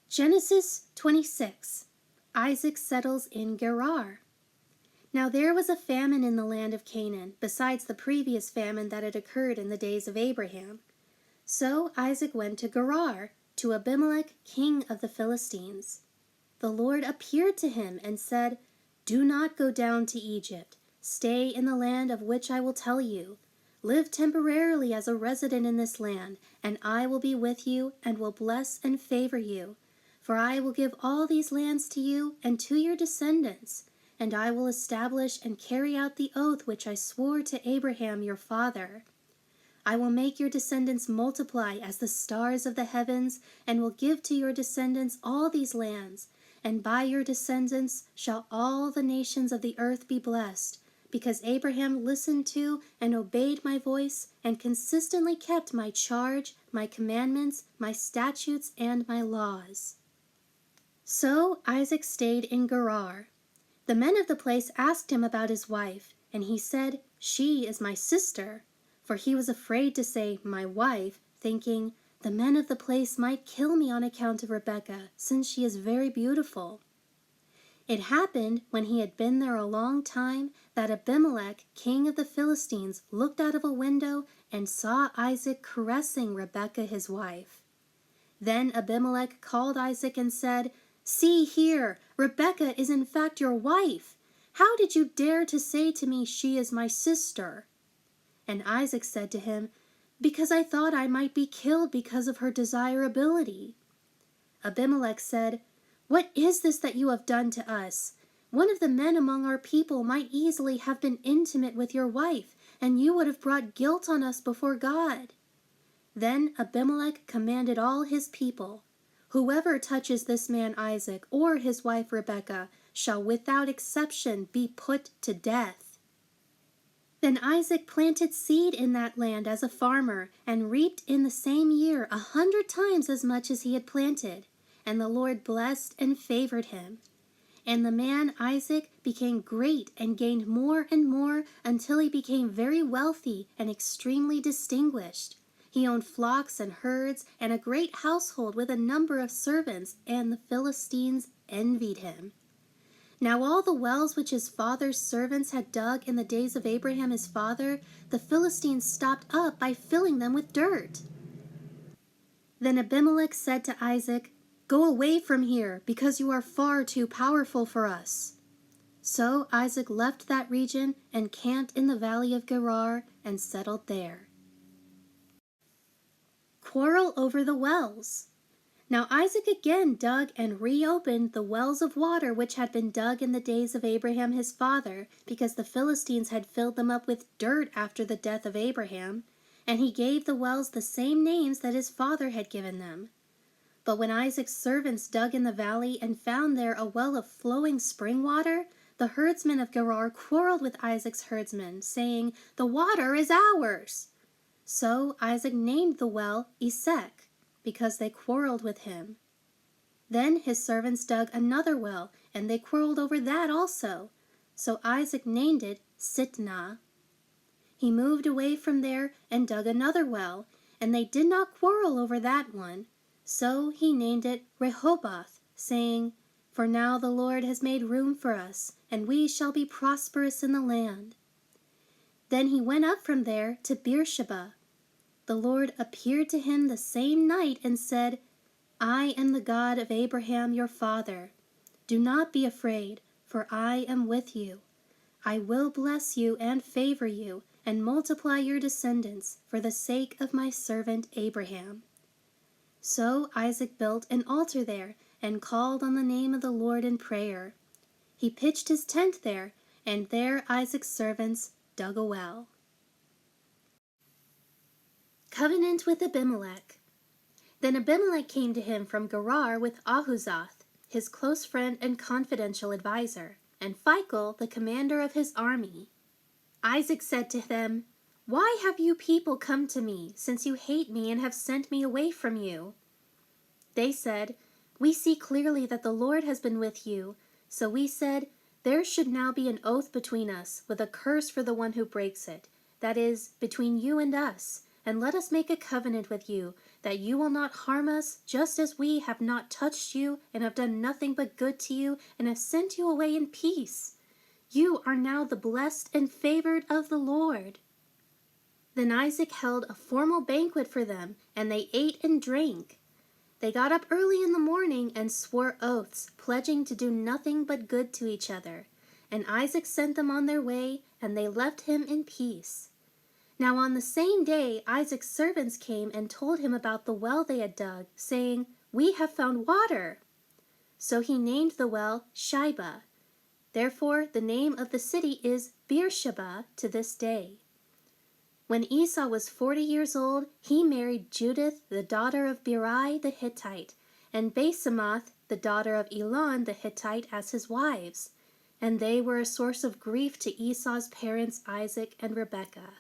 Genesis 26. Isaac settles in Gerar. Now there was a famine in the land of Canaan, besides the previous famine that had occurred in the days of Abraham. So Isaac went to Gerar, to Abimelech, king of the Philistines. The Lord appeared to him and said, "Do not go down to Egypt. Stay in the land of which I will tell you. Live temporarily as a resident in this land, and I will be with you and will bless and favor you. For I will give all these lands to you and to your descendants, and I will establish and carry out the oath which I swore to Abraham your father. I will make your descendants multiply as the stars of the heavens, and will give to your descendants all these lands, and by your descendants shall all the nations of the earth be blessed, because Abraham listened to and obeyed my voice, and consistently kept my charge, my commandments, my statutes, and my laws." So Isaac stayed in Gerar. The men of the place asked him about his wife, and he said, "She is my sister," for he was afraid to say "my wife," thinking, "The men of the place might kill me on account of Rebekah, since she is very beautiful." It happened, when he had been there a long time, that Abimelech, king of the Philistines, looked out of a window and saw Isaac caressing Rebekah his wife. Then Abimelech called Isaac and said, "See here, Rebekah is in fact your wife. How did you dare to say to me, 'She is my sister'?" And Isaac said to him, "Because I thought I might be killed because of her desirability." Abimelech said, "What is this that you have done to us? One of the men among our people might easily have been intimate with your wife, and you would have brought guilt on us before God." Then Abimelech commanded all his people, "Whoever touches this man Isaac or his wife Rebekah shall without exception be put to death." Then Isaac planted seed in that land as a farmer, and reaped in the same year 100 times as much as he had planted, and the Lord blessed and favored him. And the man Isaac became great and gained more and more until he became very wealthy and extremely distinguished. He owned flocks and herds and a great household with a number of servants, and the Philistines envied him. Now all the wells which his father's servants had dug in the days of Abraham his father, the Philistines stopped up by filling them with dirt. Then Abimelech said to Isaac, "Go away from here, because you are far too powerful for us." So Isaac left that region and camped in the valley of Gerar and settled there. Quarrel over the wells. Now Isaac again dug and reopened the wells of water which had been dug in the days of Abraham his father, because the Philistines had filled them up with dirt after the death of Abraham, and he gave the wells the same names that his father had given them. But when Isaac's servants dug in the valley and found there a well of flowing spring water, the herdsmen of Gerar quarreled with Isaac's herdsmen, saying, "The water is ours." So Isaac named the well Esek, because they quarreled with him. Then his servants dug another well, and they quarreled over that also. So Isaac named it Sitnah. He moved away from there and dug another well, and they did not quarrel over that one. So he named it Rehoboth, saying, "For now the Lord has made room for us, and we shall be prosperous in the land." Then he went up from there to Beersheba. The Lord appeared to him the same night and said, "I am the God of Abraham your father. Do not be afraid, for I am with you. I will bless you and favor you, and multiply your descendants for the sake of my servant Abraham." So Isaac built an altar there and called on the name of the Lord in prayer. He pitched his tent there, and there Isaac's servants dug a well. Covenant with Abimelech. Then Abimelech came to him from Gerar with Ahuzath, his close friend and confidential adviser, and Phicol, the commander of his army. Isaac said to them, "Why have you people come to me, since you hate me and have sent me away from you?" They said, "We see clearly that the Lord has been with you." So we said, "There should now be an oath between us, with a curse for the one who breaks it, that is, between you and us, and let us make a covenant with you, that you will not harm us, just as we have not touched you, and have done nothing but good to you, and have sent you away in peace. You are now the blessed and favored of the Lord." Then Isaac held a formal banquet for them, and they ate and drank. They got up early in the morning and swore oaths, pledging to do nothing but good to each other. And Isaac sent them on their way, and they left him in peace. Now on the same day Isaac's servants came and told him about the well they had dug, saying, "We have found water." So he named the well Shibah. Therefore the name of the city is Beersheba to this day. When Esau was 40 years old, he married Judith, the daughter of Beeri the Hittite, and Basemath, the daughter of Elon the Hittite, as his wives. And they were a source of grief to Esau's parents Isaac and Rebekah.